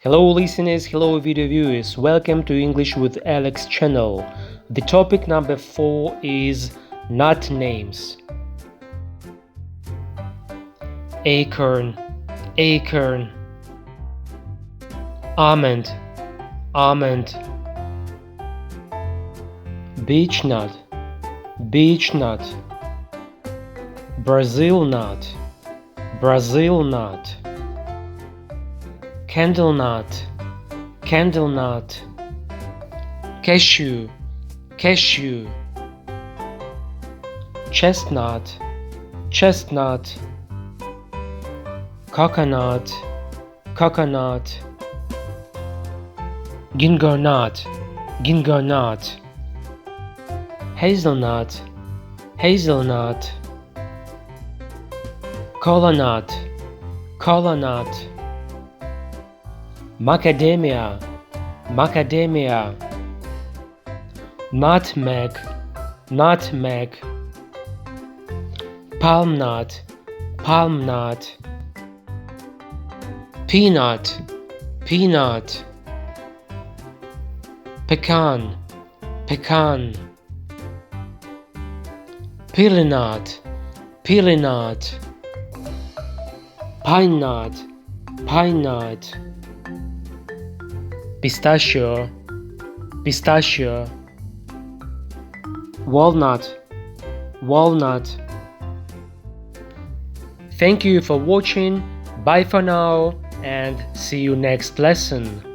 Hello listeners, hello video viewers, welcome to English with Alex channel. The topic number 4 is not names. Acorn, acorn. Almond, almond. Beech nut, beech nut. Brazil nut, Brazil nut. Candle nut, candle nut. Cashew, cashew. Chestnut, chestnut. Coconut, coconut. Ginkgo nut, ginkgo nut. Hazelnut, hazelnut. Kola nut, kola nut. Macadamia, macadamia. Nutmeg, nutmeg. Palm nut, palm nut. Peanut, peanut. Pecan, pecan. Pili nut, pili nut. Pine nut, pine nut. Pistachio, pistachio. Walnut, walnut. Thank you for watching. Bye for now and see you next lesson.